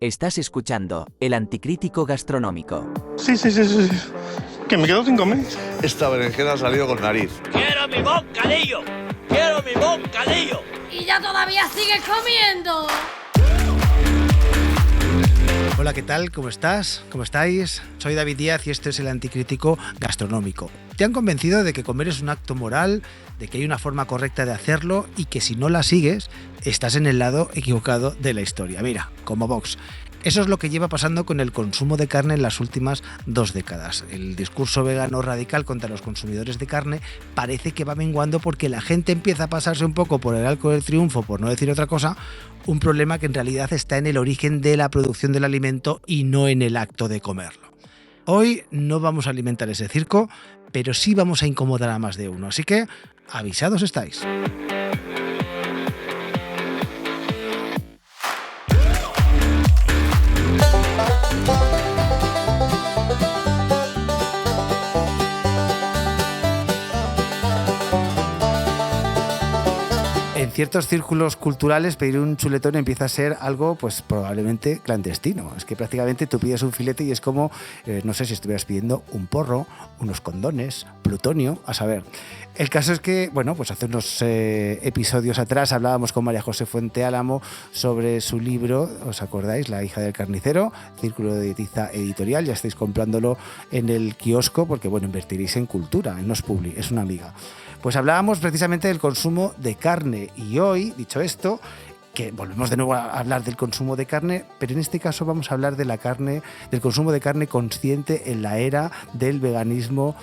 Estás escuchando El Anticrítico Gastronómico. Sí. Que me quedo sin comer. Esta berenjena ha salido con nariz. ¡Quiero mi bocadillo! ¡Quiero mi bocadillo! ¡Y ya todavía sigues comiendo! Hola, ¿qué tal? ¿Cómo estás? ¿Cómo estáis? Soy David Díaz y este es El Anticrítico Gastronómico. ¿Te han convencido de que comer es un acto moral, de que hay una forma correcta de hacerlo y que si no la sigues, estás en el lado equivocado de la historia? Mira, como Vox. Eso es lo que lleva pasando con el consumo de carne en las últimas 2 décadas. El discurso vegano radical contra los consumidores de carne parece que va menguando porque la gente empieza a pasarse un poco por el arco del triunfo, por no decir otra cosa, un problema que en realidad está en el origen de la producción del alimento y no en el acto de comerlo. Hoy no vamos a alimentar ese circo, pero sí vamos a incomodar a más de uno, así que avisados estáis. En ciertos círculos culturales pedir un chuletón empieza a ser algo pues probablemente clandestino. Es que prácticamente tú pides un filete y es como, no sé si estuvieras pidiendo un porro, unos condones, plutonio, a saber. El caso es que, bueno, pues hace unos episodios atrás hablábamos con María José Fuente Álamo sobre su libro, ¿os acordáis? La hija del carnicero, Círculo de Dietiza Editorial. Ya estáis comprándolo en el kiosco porque, bueno, invertiréis en cultura, no es publi, es una amiga. Pues hablábamos precisamente del consumo de carne y hoy, dicho esto, que volvemos de nuevo a hablar del consumo de carne, pero en este caso vamos a hablar de la carne, del consumo de carne consciente en la era del veganismo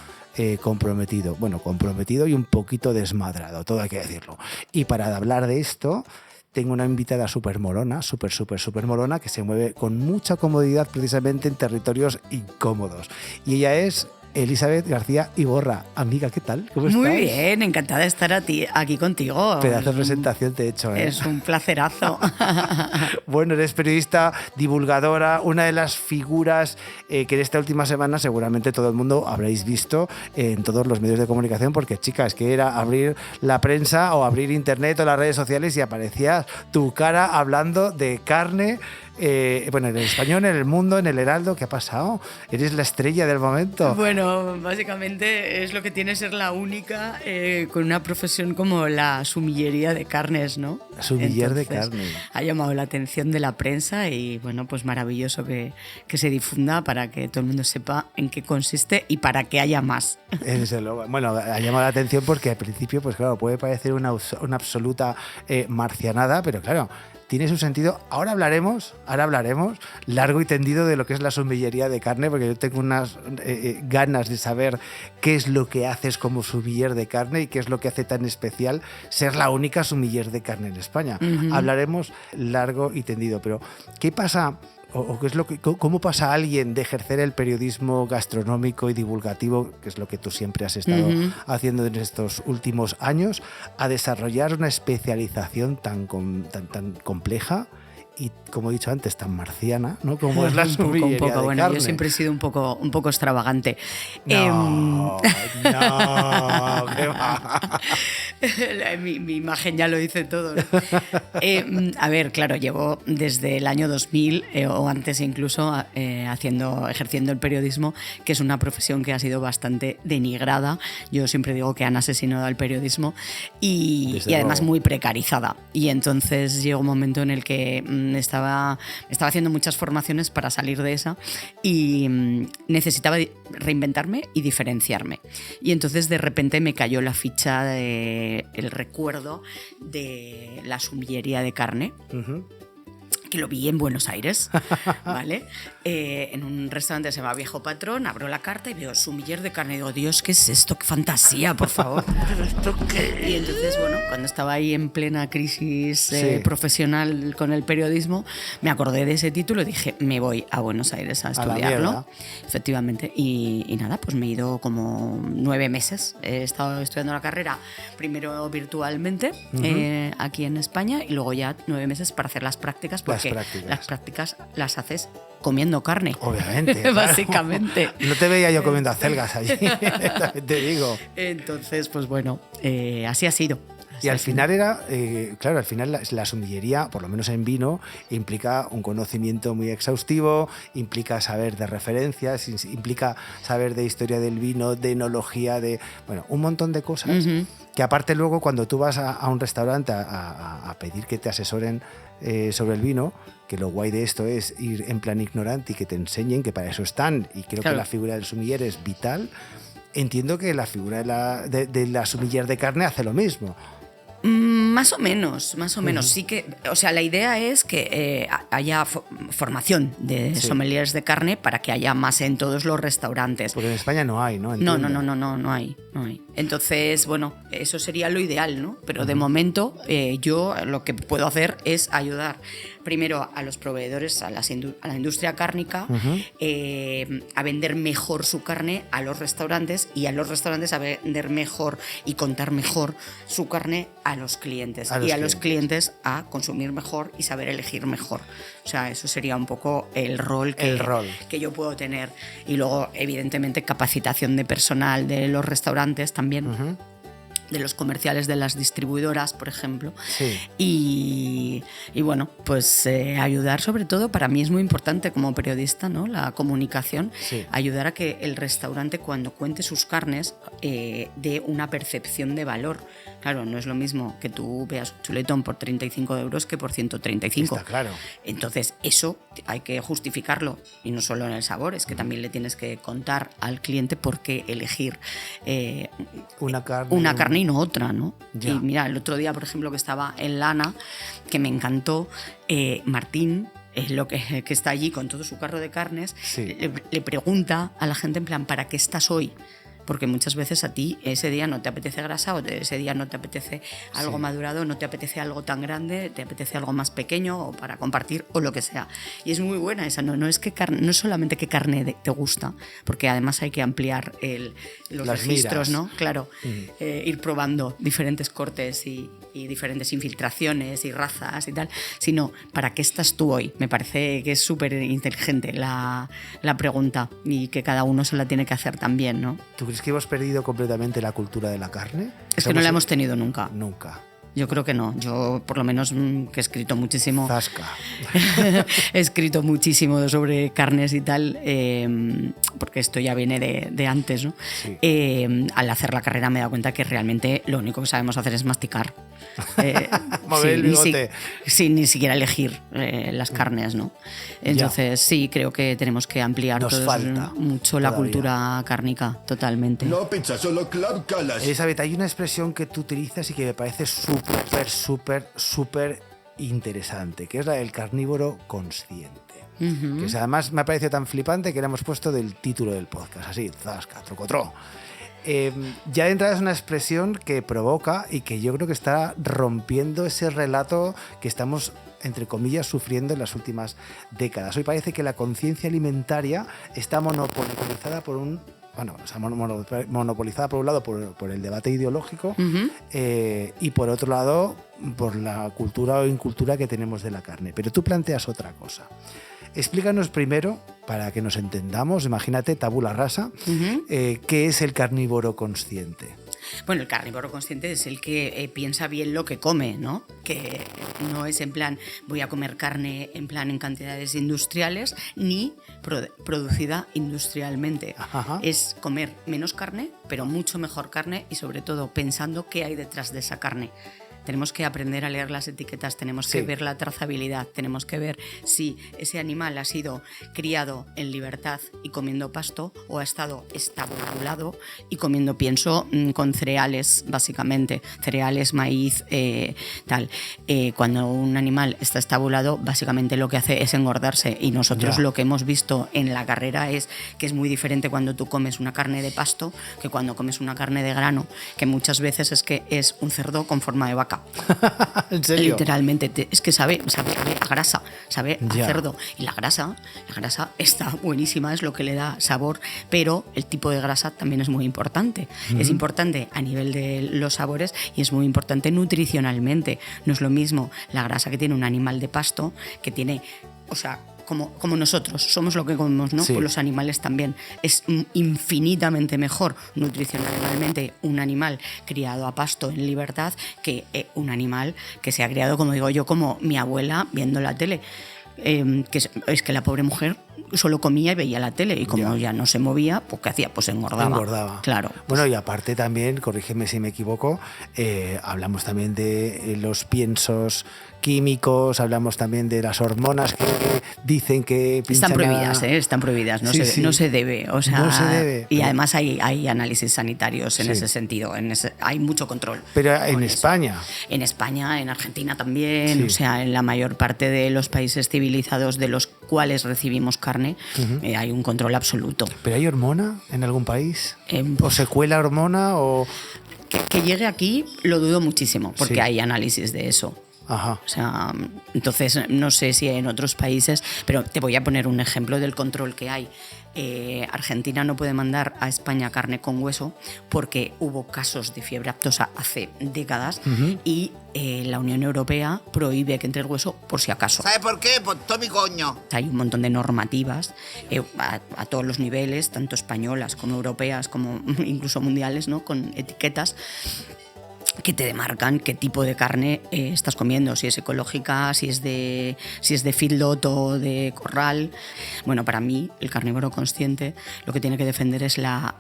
comprometido. Bueno, comprometido y un poquito desmadrado, todo hay que decirlo. Y para hablar de esto, tengo una invitada súper molona, súper molona, que se mueve con mucha comodidad precisamente en territorios incómodos. Y ella es Elizabeth García Iborra. Amiga, ¿qué tal? ¿Cómo estás? Muy bien, encantada de estar aquí contigo. Pedazo de presentación te he hecho, ¿eh? Es un placerazo. Bueno, eres periodista, divulgadora, una de las figuras que en esta última semana seguramente todo el mundo habréis visto en todos los medios de comunicación, porque, chicas, que era abrir la prensa o abrir internet o las redes sociales y aparecía tu cara hablando de carne. Bueno, en el Español, en El Mundo, en El Heraldo, ¿qué ha pasado? Eres la estrella del momento. Bueno, básicamente es lo que tiene ser la única con una profesión como la sumillería de carnes, ¿no? La sumiller de carne. Ha llamado la atención de la prensa y, bueno, pues maravilloso que se difunda para que todo el mundo sepa en qué consiste y para que haya más. Bueno, ha llamado la atención porque al principio, pues claro, puede parecer una absoluta marcianada, pero claro, tiene su sentido. Ahora hablaremos largo y tendido de lo que es la sumillería de carne, porque yo tengo unas ganas de saber qué es lo que haces como sumiller de carne y qué es lo que hace tan especial ser la única sumiller de carne en España. Uh-huh. Hablaremos largo y tendido, pero ¿qué pasa? ¿O qué es cómo pasa a alguien de ejercer el periodismo gastronómico y divulgativo, que es lo que tú siempre has estado haciendo en estos últimos años, a desarrollar una especialización tan compleja y, como he dicho antes, tan marciana, ¿no? Como es la sumillería de bueno, carne? Yo siempre he sido un poco extravagante. No, qué va. Mi imagen ya lo dice todo, ¿no? A ver, claro, llevo desde el año 2000 o antes incluso ejerciendo el periodismo, que es una profesión que ha sido bastante denigrada. Yo siempre digo que han asesinado al periodismo y además muy precarizada. Y entonces llegó un momento en el que estaba haciendo muchas formaciones para salir de esa y necesitaba reinventarme y diferenciarme. Y entonces de repente me cayó la ficha del recuerdo de la sumillería de carne. Uh-huh. Que lo vi en Buenos Aires, ¿vale? En un restaurante que se llama Viejo Patrón, abro la carta y veo sumiller de carne y digo, Dios, ¿qué es esto? ¡Qué fantasía, por favor! ¿Esto qué? Y entonces, bueno, cuando estaba ahí en plena crisis profesional con el periodismo, me acordé de ese título y dije, me voy a Buenos Aires a estudiarlo. Efectivamente. Y nada, pues me he ido como 9 meses. He estado estudiando la carrera primero virtualmente aquí en España y luego ya 9 meses para hacer las prácticas. Porque las prácticas las haces comiendo carne. Obviamente. Básicamente. No te veía yo comiendo acelgas allí, te digo. Entonces, pues bueno, así ha sido. Y al final era, claro, al final la sumillería, por lo menos en vino, implica un conocimiento muy exhaustivo, implica saber de referencias, implica saber de historia del vino, de enología, de, bueno, un montón de cosas que aparte luego cuando tú vas a un restaurante a pedir que te asesoren sobre el vino, que lo guay de esto es ir en plan ignorante y que te enseñen, que para eso están, y creo que la figura del sumiller es vital. Entiendo que la figura de la sumiller de carne hace lo mismo. Más o menos. Sí que, o sea, la idea es que haya formación de sommeliers de carne para que haya más en todos los restaurantes. Porque en España no hay, ¿no? No hay. Entonces, bueno, eso sería lo ideal, ¿no? Pero de momento yo lo que puedo hacer es ayudar primero a los proveedores, a la industria cárnica, a vender mejor su carne a los restaurantes y a los restaurantes a vender mejor y contar mejor su carne a los clientes. Los clientes a consumir mejor y saber elegir mejor. O sea, eso sería un poco el rol que yo puedo tener. Y luego, evidentemente, capacitación de personal de los restaurantes también. De los comerciales de las distribuidoras, por ejemplo. Sí. Y bueno, pues ayudar, sobre todo, para mí es muy importante como periodista, ¿no? La comunicación, ayudar a que el restaurante, cuando cuente sus carnes, dé una percepción de valor. Claro, no es lo mismo que tú veas un chuletón por 35 euros que por 135. Está claro. Entonces, eso hay que justificarlo, y no solo en el sabor, es que también le tienes que contar al cliente por qué elegir una carne y no otra, ¿no? Ya. Y mira, el otro día, por ejemplo, que estaba en Lana, que me encantó, Martín, lo que está allí con todo su carro de carnes, le pregunta a la gente en plan, ¿para qué estás hoy? Porque muchas veces a ti ese día no te apetece grasa, o ese día no te apetece algo madurado, no te apetece algo tan grande, te apetece algo más pequeño o para compartir o lo que sea. Y es muy buena esa, no es solamente qué carne te gusta, porque además hay que ampliar los registros, ¿no? Claro, ir probando diferentes cortes y diferentes infiltraciones y razas y tal, sino ¿para qué estás tú hoy? Me parece que es súper inteligente la pregunta, y que cada uno se la tiene que hacer también, ¿no? ¿Tú crees que hemos perdido completamente la cultura de la carne? Es que no la hemos tenido nunca. Nunca. Yo creo que no. Yo, por lo menos, que he escrito muchísimo. Zasca. He escrito muchísimo sobre carnes y tal, porque esto ya viene de antes, ¿no? Sí. Al hacer la carrera me he dado cuenta que realmente lo único que sabemos hacer es masticar. Mover el bigote. Sin ni siquiera elegir las carnes, ¿no? Entonces, sí, creo que tenemos que ampliar mucho la cultura cárnica, totalmente. No pizza, solo Club Calas. Elizabeth, hay una expresión que tú utilizas y que me parece súper interesante, que es la del carnívoro consciente. Que además me ha parecido tan flipante que le hemos puesto del título del podcast, así, zasca, trocotró. Ya de entrada es una expresión que provoca y que yo creo que está rompiendo ese relato que estamos, entre comillas, sufriendo en las últimas décadas. Hoy parece que la conciencia alimentaria está monopolizada por un lado por el debate ideológico, y por otro lado por la cultura o incultura que tenemos de la carne. Pero tú planteas otra cosa. Explícanos primero, para que nos entendamos, imagínate, tabula rasa, ¿qué es el carnívoro consciente? Bueno, el carnívoro consciente es el que piensa bien lo que come, ¿no? Que no es en plan, voy a comer carne en plan en cantidades industriales, ni producida industrialmente. Ajá. Es comer menos carne, pero mucho mejor carne, y sobre todo pensando qué hay detrás de esa carne. Tenemos que aprender a leer las etiquetas, tenemos que ver la trazabilidad, tenemos que ver si ese animal ha sido criado en libertad y comiendo pasto, o ha estado estabulado y comiendo pienso con cereales, básicamente, cereales, maíz, tal. Cuando un animal está estabulado, básicamente lo que hace es engordarse, y nosotros lo que hemos visto en la carrera es que es muy diferente cuando tú comes una carne de pasto que cuando comes una carne de grano, que muchas veces es que es un cerdo con forma de vaca. ¿En serio? Literalmente, es que sabe a grasa, sabe a cerdo. Y la grasa está buenísima, es lo que le da sabor, pero el tipo de grasa también es muy importante. Es importante a nivel de los sabores y es muy importante nutricionalmente. No es lo mismo la grasa que tiene un animal de pasto, que tiene, o sea, como nosotros, somos lo que comemos, ¿no? Sí. Pues los animales también. Es infinitamente mejor nutricionalmente un animal criado a pasto en libertad que un animal que se ha criado, como digo yo, como mi abuela viendo la tele. Es que la pobre mujer solo comía y veía la tele, y como ya no se movía, pues ¿qué hacía? Pues engordaba. Claro. Bueno, y aparte también, corrígeme si me equivoco, hablamos también de los piensos químicos, hablamos también de las hormonas que dicen que están prohibidas, a... están prohibidas, no, Sí, se, sí. no se debe, o sea, No se debe. y además hay análisis sanitarios en Sí. ese sentido, hay mucho control. Pero con en eso. España. En España, en Argentina también, Sí. o sea, en la mayor parte de los países civilizados de los cuales recibimos carne, hay un control absoluto. ¿Pero hay hormona en algún país? Em, ¿O se cuela hormona o...? Que llegue aquí lo dudo muchísimo, porque Sí. hay análisis de eso. Ajá. O sea, entonces no sé si en otros países, pero te voy a poner un ejemplo del control que hay. Argentina no puede mandar a España carne con hueso porque hubo casos de fiebre aftosa hace décadas y la Unión Europea prohíbe que entre el hueso por si acaso. ¿Sabe por qué? Por todo mi coño. Hay un montón de normativas a todos los niveles, tanto españolas como europeas, como incluso mundiales, ¿no? Con etiquetas que te demarcan qué tipo de carne estás comiendo, si es ecológica, si es de feedlot o de corral. Bueno, para mí, el carnívoro consciente lo que tiene que defender es la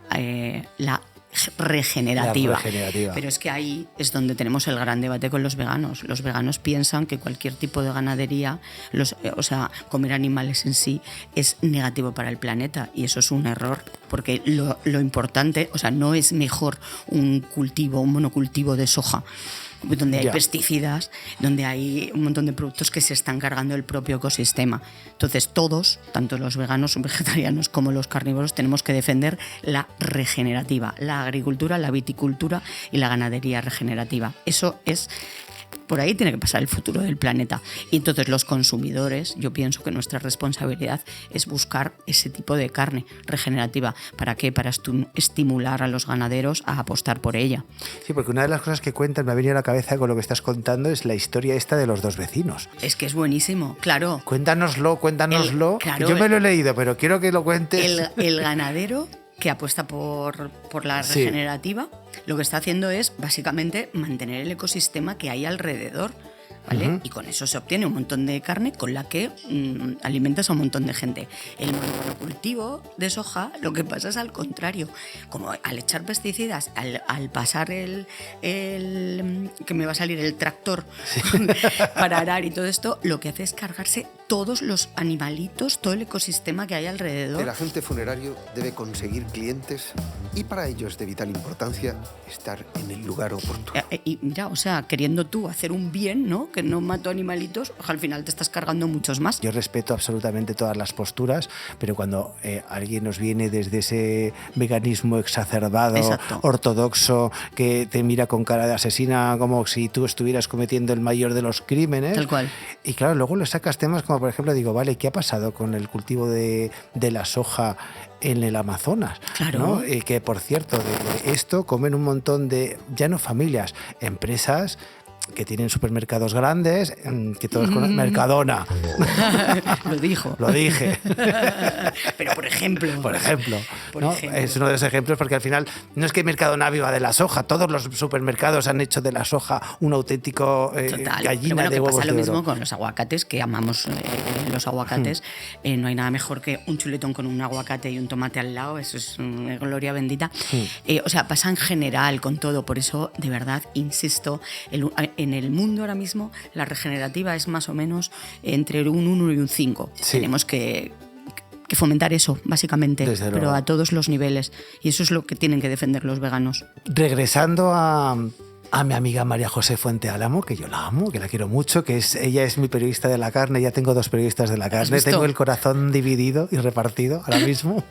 regenerativa. La regenerativa. Pero es que ahí es donde tenemos el gran debate con los veganos. Los veganos piensan que cualquier tipo de ganadería, o sea, comer animales en sí, es negativo para el planeta, y eso es un error, porque lo importante, o sea, no es mejor un monocultivo de soja, donde hay Ya. pesticidas, donde hay un montón de productos que se están cargando el propio ecosistema. Entonces todos, tanto los veganos, vegetarianos como los carnívoros, tenemos que defender la regenerativa, la agricultura, la viticultura y la ganadería regenerativa. Eso es... Por ahí tiene que pasar el futuro del planeta. Y entonces los consumidores, yo pienso que nuestra responsabilidad es buscar ese tipo de carne regenerativa. ¿Para qué? Para estimular a los ganaderos a apostar por ella. Sí, porque una de las cosas que cuentas, me ha venido a la cabeza con lo que estás contando, es la historia esta de los dos vecinos. Es que es buenísimo, claro. Cuéntanoslo. Claro, Yo me lo he leído, pero quiero que lo cuentes. El ganadero que apuesta por la Sí. regenerativa, lo que está haciendo es básicamente mantener el ecosistema que hay alrededor, ¿vale? Y con eso se obtiene un montón de carne con la que alimentas a un montón de gente. El monocultivo de soja, lo que pasa es al contrario. Como al echar pesticidas, al pasar que me va a salir el tractor para arar y todo esto, lo que hace es cargarse todos los animalitos, todo el ecosistema que hay alrededor. El agente funerario debe conseguir clientes y para ello es de vital importancia estar en el lugar oportuno. Y mira, o sea, queriendo tú hacer un bien, ¿no? Que no mato animalitos, al final te estás cargando muchos más. Yo respeto absolutamente todas las posturas, pero cuando alguien nos viene desde ese veganismo exacerbado, Exacto. ortodoxo, que te mira con cara de asesina como si tú estuvieras cometiendo el mayor de los crímenes. Tal cual. Y claro, luego le sacas temas como, por ejemplo, digo, vale, ¿qué ha pasado con el cultivo de la soja en el Amazonas? Claro. ¿No? Que, por cierto, de esto comen un montón de, ya no familias, empresas que tienen supermercados grandes, que todos conocen, Mercadona. Lo dijo. Lo dije. Pero por ejemplo. Por ejemplo, Por ¿no? ejemplo. Es uno de los ejemplos, porque al final no es que Mercadona viva de la soja, todos los supermercados han hecho de la soja un auténtico Total. gallina Pero bueno, de que huevos pasa lo de mismo oro. con los aguacates, que amamos los aguacates. No hay nada mejor que un chuletón con un aguacate y un tomate al lado, eso es gloria bendita. O sea, pasa en general con todo, por eso, de verdad, insisto, en el mundo ahora mismo la regenerativa es más o menos entre un 1 y un 5. Sí. Tenemos que fomentar eso, básicamente, Desde pero luego. a todos los niveles. Y eso es lo que tienen que defender los veganos. Regresando a mi amiga María José Fuente Álamo, que yo la amo, que la quiero mucho, ella es mi periodista de la carne, ya tengo 2 periodistas de la carne, visto? tengo el corazón dividido y repartido ahora mismo.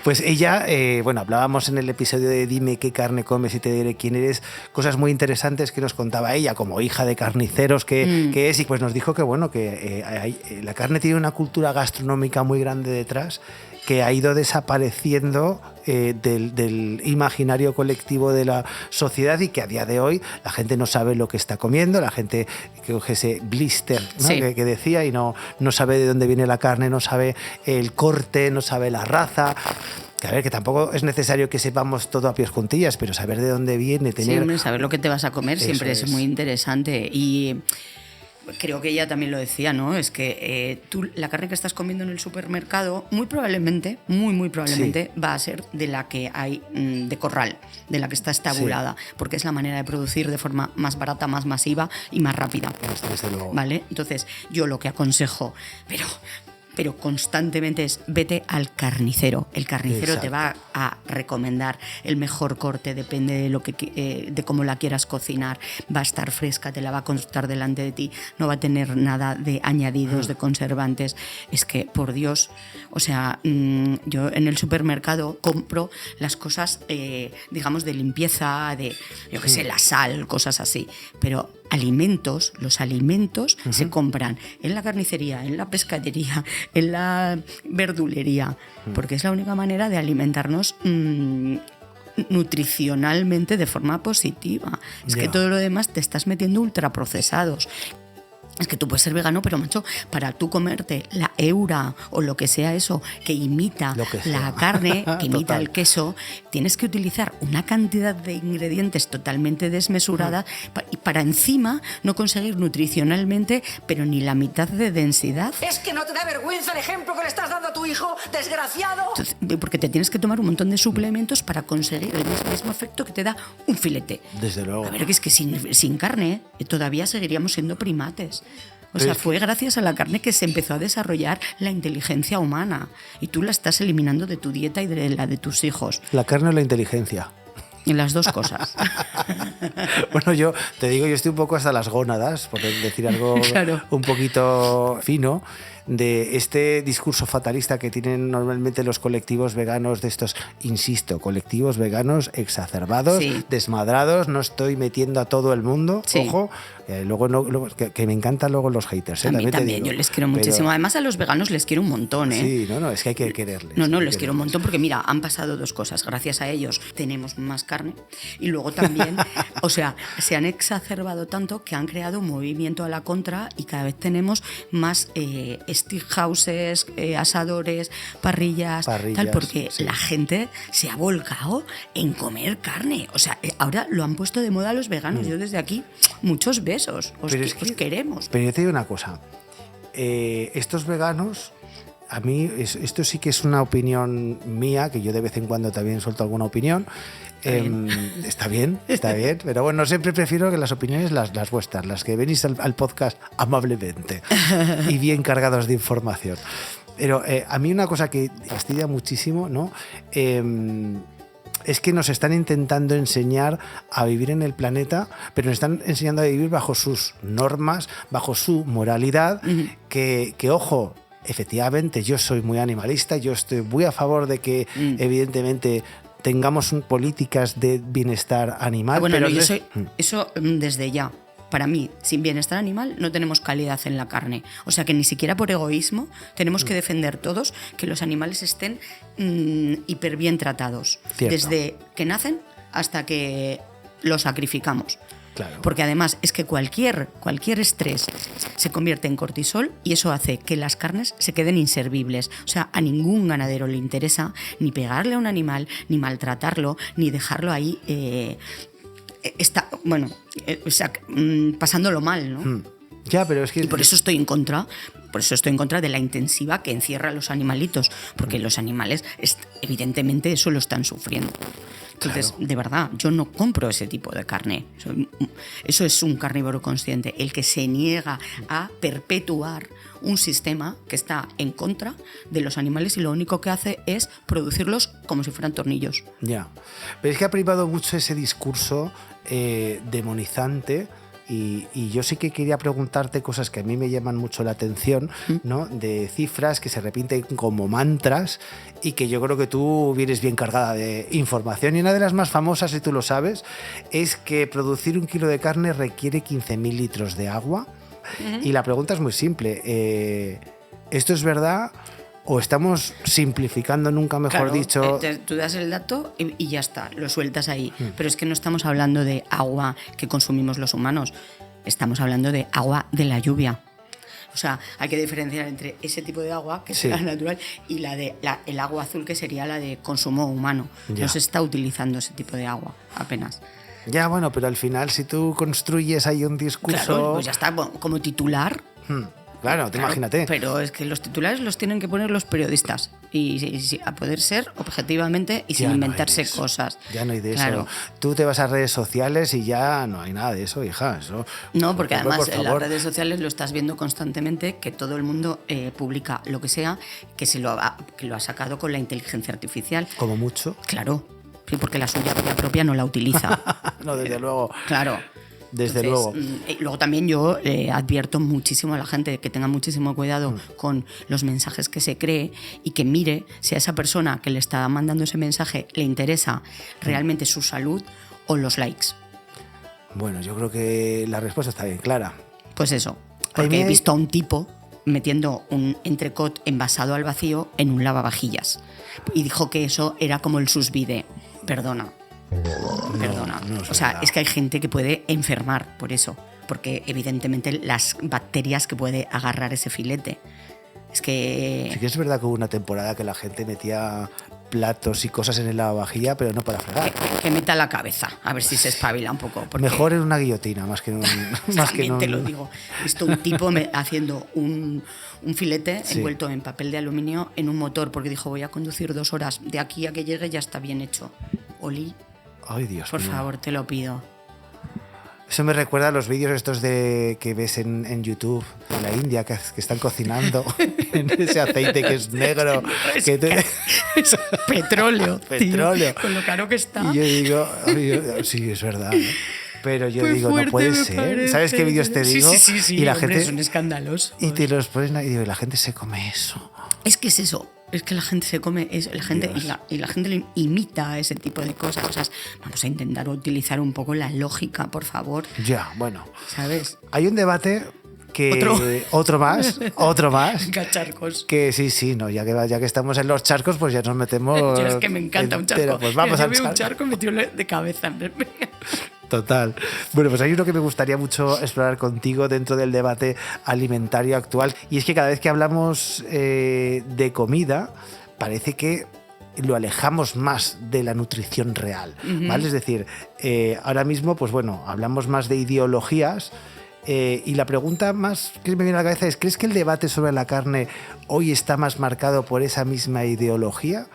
Pues ella, bueno, hablábamos en el episodio de Dime qué carne comes y te diré quién eres, cosas muy interesantes que nos contaba ella, como hija de carniceros que es, y pues nos dijo que bueno, que la carne tiene una cultura gastronómica muy grande detrás, que ha ido desapareciendo del imaginario colectivo de la sociedad y que a día de hoy la gente no sabe lo que está comiendo, la gente que coge ese blister, ¿no? Sí. que decía, y no sabe de dónde viene la carne, no sabe el corte, no sabe la raza. Que a ver, que tampoco es necesario que sepamos todo a pies juntillas, pero saber de dónde viene, tener... Sí, hombre, saber lo que te vas a comer siempre es muy interesante. Y creo que ella también lo decía, ¿no? Es que tú la carne que estás comiendo en el supermercado muy probablemente va a ser de la que hay de corral, de la que está estabulada, porque es la manera de producir de forma más barata, más masiva y más rápida. Desde luego. ¿Vale? Entonces, yo lo que aconsejo, pero constantemente es vete al carnicero. El carnicero Exacto. te va a recomendar el mejor corte, depende de lo que de cómo la quieras cocinar. Va a estar fresca, te la va a cortar delante de ti, no va a tener nada de añadidos, de conservantes. Es que, por Dios, o sea, yo en el supermercado compro las cosas, digamos, de limpieza, de, yo qué sé, la sal, cosas así, pero los alimentos se compran en la carnicería, en la pescadería, en la verdulería, porque es la única manera de alimentarnos nutricionalmente de forma positiva. Es que todo lo demás te estás metiendo ultraprocesados. Es que tú puedes ser vegano, pero macho, para tú comerte la eura o lo que sea eso, que imita la carne, que imita el queso, tienes que utilizar una cantidad de ingredientes totalmente desmesurada para encima no conseguir nutricionalmente, pero ni la mitad de densidad. Es que no te da vergüenza el ejemplo que le estás dando a tu hijo, desgraciado. Entonces, porque te tienes que tomar un montón de suplementos para conseguir el mismo efecto que te da un filete. Desde luego. A ver, que es que sin carne todavía seguiríamos siendo primates. O sea, fue gracias a la carne que se empezó a desarrollar la inteligencia humana. Y tú la estás eliminando de tu dieta y de la de tus hijos. ¿La carne o la inteligencia? Y las dos cosas. Bueno, yo te digo, yo estoy un poco hasta las gónadas, por decir algo Claro. un poquito fino, de este discurso fatalista que tienen normalmente los colectivos veganos de estos, insisto, colectivos veganos exacerbados, desmadrados, no estoy metiendo a todo el mundo, ojo, luego que me encantan luego los haters. A mí también, digo, yo les quiero muchísimo. Además a los veganos les quiero un montón, ¿eh? Sí, no, es que hay que quererles. No, les quiero un montón porque mira, han pasado dos cosas. Gracias a ellos tenemos más carne y luego también, o sea, se han exacerbado tanto que han creado un movimiento a la contra y cada vez tenemos más steakhouses, asadores, parrillas, tal, porque la gente se ha volcado en comer carne. O sea, ahora lo han puesto de moda los veganos. Yo desde aquí, muchos besos. Os queremos. Pero yo te digo una cosa. Estos veganos, a mí, esto sí que es una opinión mía, que yo de vez en cuando también suelto alguna opinión. Está bien, pero bueno, siempre prefiero que las opiniones las vuestras, las que venís al podcast amablemente y bien cargados de información. Pero a mí una cosa que fastidia muchísimo, ¿no? Es que nos están intentando enseñar a vivir en el planeta, pero nos están enseñando a vivir bajo sus normas, bajo su moralidad, que ojo, efectivamente yo soy muy animalista, yo estoy muy a favor de que evidentemente tengamos políticas de bienestar animal. Bueno, pero eso desde ya. Para mí, sin bienestar animal no tenemos calidad en la carne. O sea que ni siquiera por egoísmo tenemos que defender todos que los animales estén hiper bien tratados. Cierto. Desde que nacen hasta que los sacrificamos. Claro. Porque además es que cualquier estrés se convierte en cortisol y eso hace que las carnes se queden inservibles. O sea, a ningún ganadero le interesa ni pegarle a un animal, ni maltratarlo, ni dejarlo ahí pasándolo mal, ¿no? Ya, pero es que... Y por eso estoy en contra de la intensiva que encierra a los animalitos, porque los animales evidentemente eso lo están sufriendo. Entonces, de verdad, yo no compro ese tipo de carne. Eso es un carnívoro consciente, el que se niega a perpetuar un sistema que está en contra de los animales y lo único que hace es producirlos como si fueran tornillos. Ya, pero es que ha privado mucho ese discurso demonizante. Y yo sí que quería preguntarte cosas que a mí me llaman mucho la atención, ¿no? De cifras que se repiten como mantras y que yo creo que tú vienes bien cargada de información. Y una de las más famosas, si tú lo sabes, es que producir 1 kilo de carne requiere 15.000 litros de agua. Y la pregunta es muy simple. ¿Esto es verdad? ¿O estamos simplificando, nunca mejor Claro, dicho? Tú das el dato y ya está, lo sueltas ahí. Pero es que no estamos hablando de agua que consumimos los humanos, estamos hablando de agua de la lluvia. O sea, hay que diferenciar entre ese tipo de agua, que Sí. es la natural, y el agua azul, que sería la de consumo humano. Ya. No se está utilizando ese tipo de agua, apenas. Ya, bueno, pero al final si tú construyes ahí un discurso... Claro, pues ya está, bueno, como titular. Claro, tú imagínate. Pero es que los titulares los tienen que poner los periodistas. Y a poder ser objetivamente y sin Ya no inventarse hay de eso. cosas. Ya no hay de Claro. eso. Tú te vas a redes sociales y ya no hay nada de eso, hija. Eso, No, porque por además en las favor. redes sociales lo estás viendo constantemente, que todo el mundo publica lo que sea, que lo ha sacado con la inteligencia artificial. Como mucho. Claro, sí, porque la suya propia no la utiliza. No, desde luego. Claro. Desde Entonces, luego. Luego también yo advierto muchísimo a la gente que tenga muchísimo cuidado con los mensajes que se cree y que mire si a esa persona que le está mandando ese mensaje le interesa realmente su salud o los likes. Bueno, yo creo que la respuesta está bien clara. Pues eso, A porque mí he hay- visto a un tipo metiendo un entrecot envasado al vacío en un lavavajillas y dijo que eso era como el sous vide. Perdona. no es O sea, verdad. es que hay gente que puede enfermar por eso, porque evidentemente las bacterias que puede agarrar ese filete. Es que... Sí que es verdad que hubo una temporada que la gente metía platos y cosas en el lavavajilla, pero no para fregar. que meta la cabeza, a ver si se espabila un poco. porque- Mejor en una guillotina, más que en un... más que en También te lo un- digo. He visto un tipo haciendo un filete Sí. envuelto en papel de aluminio en un motor, porque dijo, voy a conducir 2 horas, de aquí a que llegue ya está bien hecho. Oli, Ay, Dios por mío. favor, te lo pido. Eso me recuerda a los vídeos estos que ves en YouTube de la India que están cocinando en ese aceite que es negro. que te- Es petróleo. tío, Petróleo. con lo caro que está. Y yo digo, ay, sí, es verdad. ¿no? Pero yo Muy digo, no fuerte puede me ser. parece. ¿Sabes qué vídeos te digo? Sí, y la hombre, gente son escandalosos. y te los ponen y digo, y la gente se come eso. Es que es eso. Es que la gente se come eso, la gente y la gente imita ese tipo de cosas. O sea, vamos a intentar utilizar un poco la lógica, por favor. Ya, bueno. ¿Sabes? Hay un debate que otro más, Cacharcos. que sí, no, ya que estamos en los charcos, pues ya nos metemos. Yo es que me encanta un entero. charco. Pues vamos Yo al veo un charco. charco metido de cabeza. Total. Bueno, pues hay uno que me gustaría mucho explorar contigo dentro del debate alimentario actual, y es que cada vez que hablamos de comida, parece que lo alejamos más de la nutrición real, ¿vale? Es decir, ahora mismo, pues bueno, hablamos más de ideologías. Y la pregunta más que me viene a la cabeza es, ¿crees que el debate sobre la carne hoy está más marcado por esa misma ideología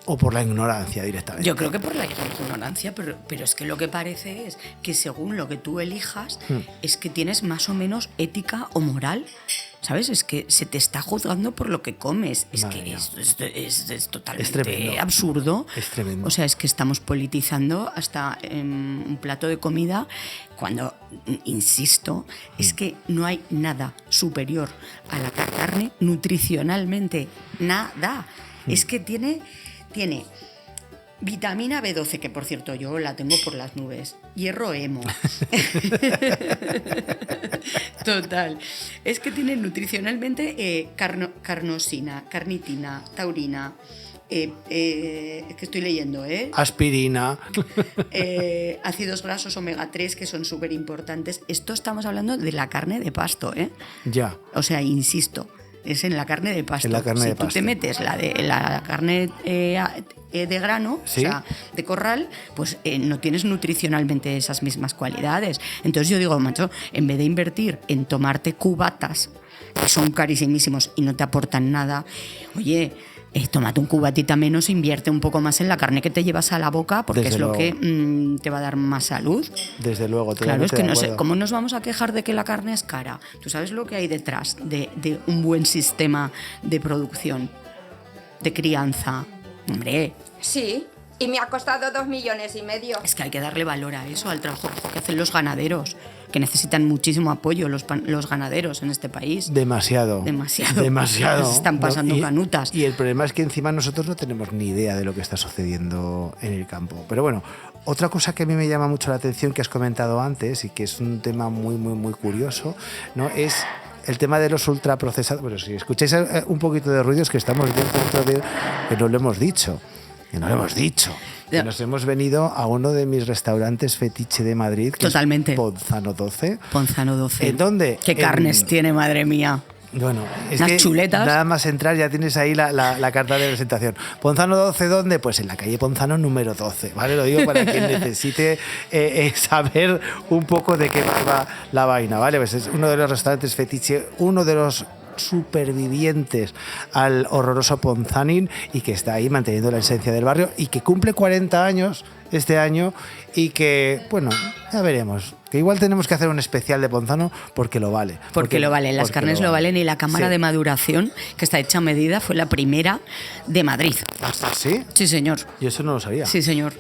o por la ignorancia directamente? Yo creo que por la ignorancia, pero es que lo que parece es que según lo que tú elijas, es que tienes más o menos ética o moral. ¿Sabes? Es que se te está juzgando por lo que comes. Es Madre que mía. es totalmente Es tremendo. absurdo. Es tremendo. O sea, es que estamos politizando hasta un plato de comida cuando, insisto, es que no hay nada superior a la carne nutricionalmente. Nada. Es que tiene vitamina B12, que por cierto yo la tengo por las nubes. Hierro hemo. Total. Es que tiene nutricionalmente carnosina, carnitina, taurina. Que estoy leyendo, Aspirina. ácidos grasos omega 3 que son súper importantes. Esto estamos hablando de la carne de pasto, Ya. O sea, insisto, es en la carne de pasto. En la carne si de tú pasto. te metes la carne de grano, ¿Sí? o sea, de corral, pues no tienes nutricionalmente esas mismas cualidades. Entonces yo digo, macho, en vez de invertir en tomarte cubatas, que son carísimísimos y no te aportan nada, oye, tómate un cubatita menos, invierte un poco más en la carne que te llevas a la boca, porque Desde es lo luego. que te va a dar más salud. Desde luego. Claro, es totalmente que de no sé, acuerdo. ¿cómo nos vamos a quejar de que la carne es cara? ¿Tú sabes lo que hay detrás de un buen sistema de producción, de crianza? Hombre, Sí, y me ha costado 2,5 millones. es que hay que darle valor a eso, al trabajo que hacen los ganaderos, que necesitan muchísimo apoyo los ganaderos en este país. Demasiado. Se están pasando Y- canutas. Y el problema es que encima nosotros no tenemos ni idea de lo que está sucediendo en el campo. Pero bueno, otra cosa que a mí me llama mucho la atención que has comentado antes y que es un tema muy, muy, muy curioso, ¿no? Es el tema de los ultraprocesados. Bueno, si escucháis un poquito de ruidos que estamos dentro de... que no lo hemos dicho. Que nos hemos venido a uno de mis restaurantes fetiche de Madrid, que Totalmente. es Ponzano 12. Ponzano 12. ¿En dónde? ¿Qué carnes tiene, madre mía? Bueno, es unas que chuletas. Nada más entrar ya tienes ahí la carta de presentación. Ponzano 12, ¿dónde? Pues en la calle Ponzano número 12, ¿vale? Lo digo para quien necesite saber un poco de qué va la vaina, ¿vale? Pues es uno de los restaurantes fetiche, uno de los supervivientes al horroroso Ponzanín y que está ahí manteniendo la esencia del barrio y que cumple 40 años este año y que, bueno, ya veremos. Que igual tenemos que hacer un especial de Ponzano porque lo vale. Porque lo vale, las carnes lo valen y la cámara de maduración, que está hecha a medida, fue la primera de Madrid. ¿Hasta sí? Sí, señor. Yo eso no lo sabía. Sí, señor.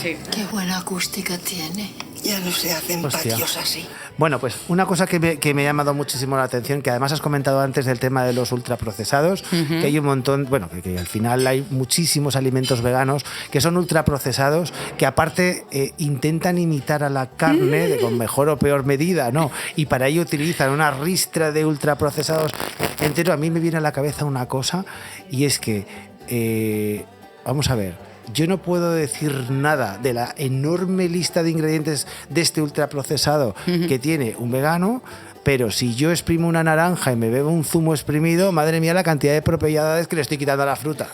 Sí. Qué buena acústica tiene. Ya no se hacen Hostia. patios así. Bueno, pues una cosa que me ha llamado muchísimo la atención, que además has comentado antes del tema de los ultraprocesados, que hay un montón, bueno, que al final hay muchísimos alimentos veganos que son ultraprocesados, que aparte intentan imitar a la carne con mejor o peor medida, ¿no? Y para ello utilizan una ristra de ultraprocesados entero. A mí me viene a la cabeza una cosa, y es que, vamos a ver, yo no puedo decir nada de la enorme lista de ingredientes de este ultraprocesado que tiene un vegano, pero si yo exprimo una naranja y me bebo un zumo exprimido, madre mía, la cantidad de propiedades que le estoy quitando a la fruta.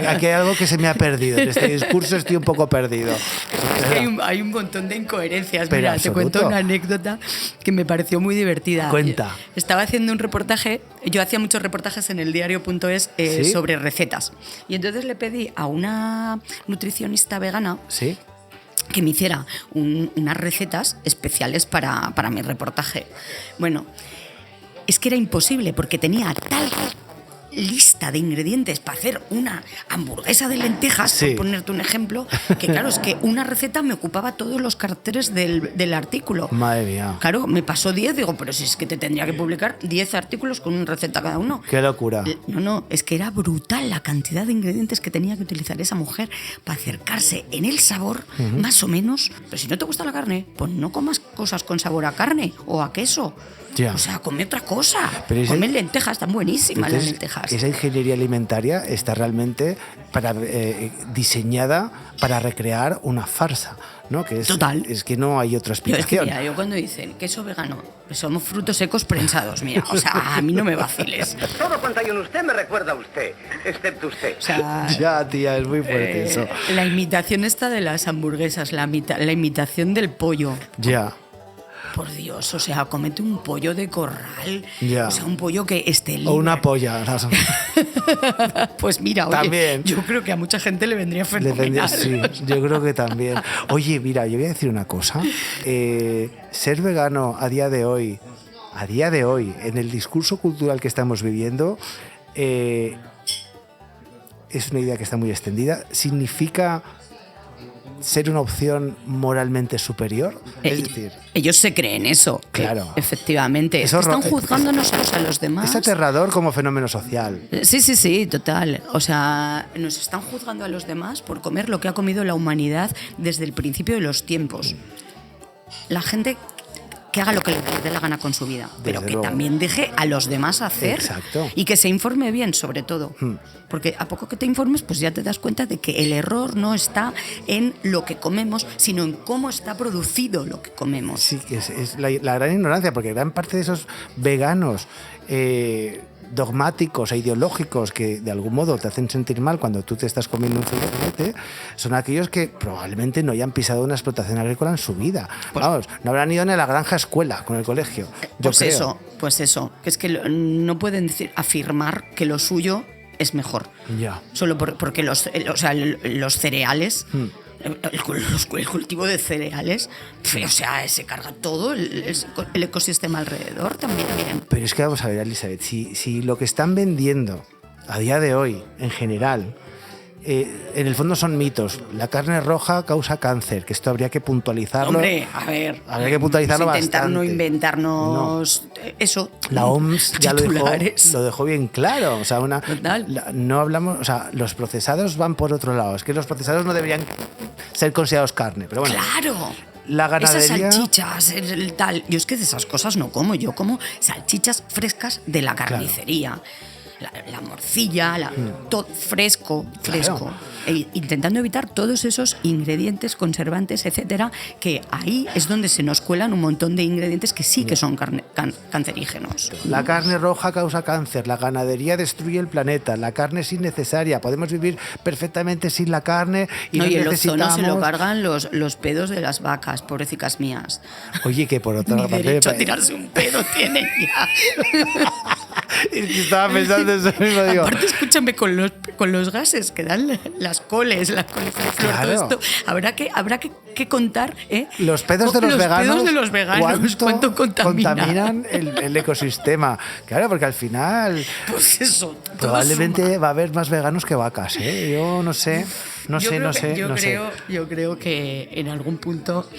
Aquí hay algo que se me ha perdido. En este discurso estoy un poco perdido. Es que hay un montón de incoherencias. Pero mira, absoluto. te cuento una anécdota que me pareció muy divertida. Cuenta. Estaba haciendo un reportaje, yo hacía muchos reportajes en el diario.es ¿Sí? sobre recetas. Y entonces le pedí a una nutricionista vegana ¿Sí? que me hiciera unas recetas especiales para mi reportaje. Bueno, es que era imposible porque tenía tal lista de ingredientes para hacer una hamburguesa de lentejas, Sí. por ponerte un ejemplo, que claro, es que una receta me ocupaba todos los caracteres del artículo. Madre mía. Claro, me pasó 10, digo, pero si es que te tendría que publicar 10 artículos con una receta cada uno. Qué locura. No, es que era brutal la cantidad de ingredientes que tenía que utilizar esa mujer para acercarse en el sabor, más o menos. Pero si no te gusta la carne, pues no comas cosas con sabor a carne o a queso. Ya. O sea, come otra cosa. Pero Come lentejas, están buenísimas las Entonces, lentejas. esa ingeniería alimentaria está realmente diseñada para recrear una farsa, ¿no? Que es, Total. Es que no hay otra Yo, es que, explicación. mira, yo cuando dicen queso vegano, pues somos frutos secos prensados, mira, o sea, a mí no me vaciles. Todo cuanto hay en usted me recuerda a usted, excepto usted. O sea, Ya, tía, es muy fuerte eso. la imitación esta de las hamburguesas, la imitación del pollo. Ya. Por Dios, o sea, comete un pollo de corral. Ya. O sea, un pollo que esté libre. O una polla. Pues mira, oye, También. yo creo que a mucha gente le vendría fenomenal. Sí, yo creo que también. Oye, mira, yo voy a decir una cosa. Ser vegano a día de hoy, en el discurso cultural que estamos viviendo, es una idea que está muy extendida. Significa ser una opción moralmente superior. Es decir, ellos se creen eso. Claro. Efectivamente. Eso están juzgándonos a los demás. es aterrador como fenómeno social. Sí, total. O sea, nos están juzgando a los demás por comer lo que ha comido la humanidad desde el principio de los tiempos. La gente que haga lo que le dé la gana con su vida, pero Desde que luego. también deje a los demás hacer. Exacto. Y que se informe bien, sobre todo. Porque a poco que te informes, pues ya te das cuenta de que el error no está en lo que comemos, sino en cómo está producido lo que comemos. Sí, que es la gran ignorancia, porque gran parte de esos veganos dogmáticos e ideológicos que de algún modo te hacen sentir mal cuando tú te estás comiendo un filete, son aquellos que probablemente no hayan pisado una explotación agrícola en su vida. Vamos, no habrán ido ni a la granja escuela con el colegio. Yo creo. Pues eso, que es que no pueden afirmar que lo suyo es mejor. Ya. Solo porque los cereales, el cultivo de cereales, o sea, se carga todo el ecosistema alrededor también. Pero es que vamos a ver, Elizabeth, si lo que están vendiendo a día de hoy, en general, en el fondo son mitos. La carne roja causa cáncer, que esto habría que puntualizarlo. Hombre, a ver. Habría que puntualizarlo pues intentar bastante. no inventarnos eso. La OMS ya lo titulares. dejó bien claro. O sea, no hablamos, o sea, los procesados van por otro lado. Es que los procesados no deberían ser considerados carne, pero bueno. Claro. La ganadería... Esas salchichas, el tal... Yo es que de esas cosas no como. Yo como salchichas frescas de la carnicería. La morcilla, todo fresco. Claro. Intentando evitar todos esos ingredientes, conservantes, etcétera, que ahí es donde se nos cuelan un montón de ingredientes que sí que son cancerígenos. La carne roja causa cáncer, la ganadería destruye el planeta, la carne es innecesaria, podemos vivir perfectamente sin la carne y no y el necesitamos... ozono se lo cargan los pedos de las vacas, pobrecicas mías. Oye, que por otra parte... Ni derecho a tirarse un pedo tienen ya. Estaba pensando eso mismo, digo... Aparte, escúchame, con los gases que dan las coles, la coliflor, claro. todo esto, habrá que contar, ¿eh? Los pedos de los veganos. Pedos de los veganos, ¿cuánto contaminan el ecosistema? Claro, porque al final... Pues eso. Probablemente va a haber más veganos que vacas, ¿eh? Yo no sé. Yo creo que en algún punto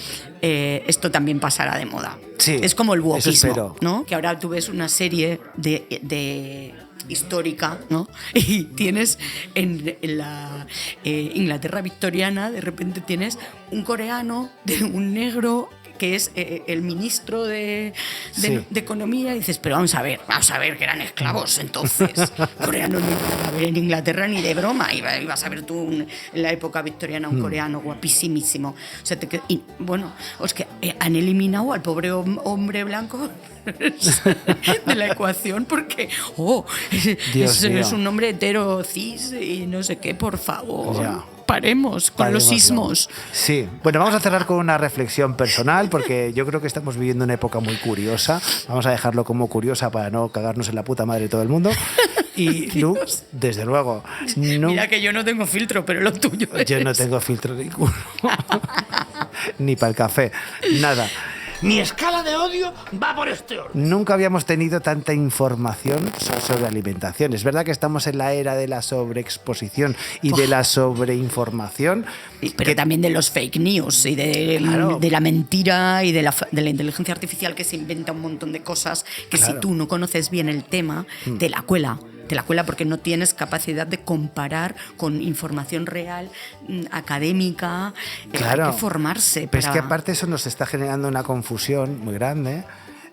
esto también pasará de moda. Sí, es como el wokismo, espero. ¿no? Que ahora tú ves una serie de histórica, ¿no? Y tienes en la Inglaterra victoriana, de repente tienes un coreano, un negro, que es el ministro de Economía, y dices, pero vamos a ver, que eran esclavos entonces. Coreano no iba a haber en Inglaterra ni de broma, ibas a ver tú en la época victoriana un coreano guapísimimo. O sea, es que han eliminado al pobre hombre blanco de la ecuación porque es un hombre hetero, cis y no sé qué, por favor. Ya. Paremos con los sismos. Sí. Bueno, vamos a cerrar con una reflexión personal porque yo creo que estamos viviendo una época muy curiosa. Vamos a dejarlo como curiosa para no cagarnos en la puta madre de todo el mundo. Y Lu, desde luego... Mira que yo no tengo filtro, pero lo tuyo es... Yo no tengo filtro ninguno. Ni para el café. Nada. Mi escala de odio va por este orden. Nunca habíamos tenido tanta información sobre alimentación. Es verdad que estamos en la era de la sobreexposición y de la sobreinformación. Pero también de los fake news y de la mentira y de la inteligencia artificial que se inventa un montón de cosas que si tú no conoces bien el tema, te la cuela. Te la cuela porque no tienes capacidad de comparar con información real, académica. Claro. Hay que formarse. Pero es que aparte eso nos está generando una confusión muy grande,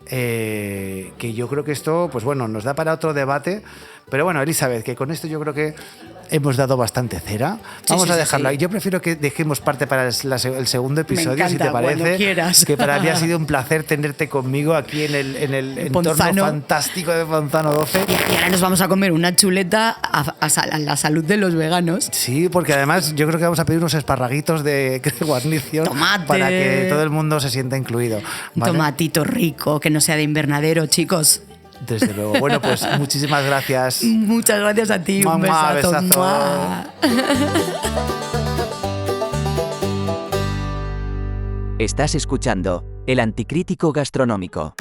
que yo creo que esto, pues bueno, nos da para otro debate. Pero bueno, Elizabeth, que con esto yo creo que hemos dado bastante cera. Vamos a dejarlo ahí. Yo prefiero que dejemos parte para el segundo episodio, encanta, si te parece. Quieras. Que para mí ha sido un placer tenerte conmigo aquí en el entorno fantástico de Ponzano 12. Y ahora nos vamos a comer una chuleta a la salud de los veganos. Sí, porque además yo creo que vamos a pedir unos esparraguitos de guarnición. Tomate. Para que todo el mundo se sienta incluido. ¿Vale? Tomatito rico, que no sea de invernadero, chicos. Desde luego. Bueno, pues muchísimas gracias. Muchas gracias a ti. Un besazo. Estás escuchando El Anticrítico Gastronómico.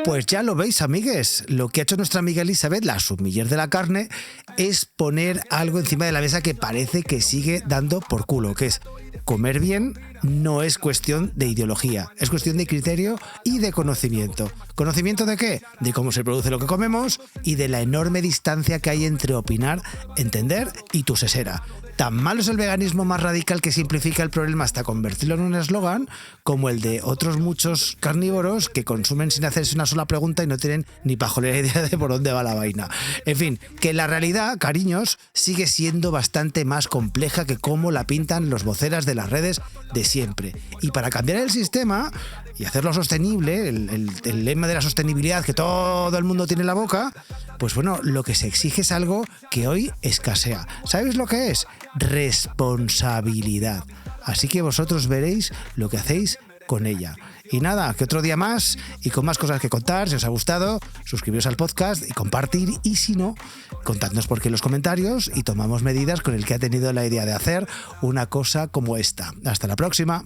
Pues ya lo veis, amigues. Lo que ha hecho nuestra amiga Elizabeth, la sumiller de la carne, es poner algo encima de la mesa que parece que sigue dando por culo, que es comer bien no es cuestión de ideología, es cuestión de criterio y de conocimiento. ¿Conocimiento de qué? De cómo se produce lo que comemos y de la enorme distancia que hay entre opinar, entender y tu sesera. Tan malo es el veganismo más radical que simplifica el problema hasta convertirlo en un eslogan, como el de otros muchos carnívoros que consumen sin hacerse una sola pregunta y no tienen ni pajolera idea de por dónde va la vaina. En fin, que la realidad, cariños, sigue siendo bastante más compleja que cómo la pintan los voceras de las redes de siempre. Y para cambiar el sistema y hacerlo sostenible, el lema de la sostenibilidad que todo el mundo tiene en la boca, pues bueno, lo que se exige es algo que hoy escasea. ¿Sabéis lo que es? Responsabilidad. Así que vosotros veréis lo que hacéis con ella. Y nada, que otro día más y con más cosas que contar. Si os ha gustado, suscribiros al podcast y compartir. Y si no, contadnos por qué en los comentarios y tomamos medidas con el que ha tenido la idea de hacer una cosa como esta. Hasta la próxima.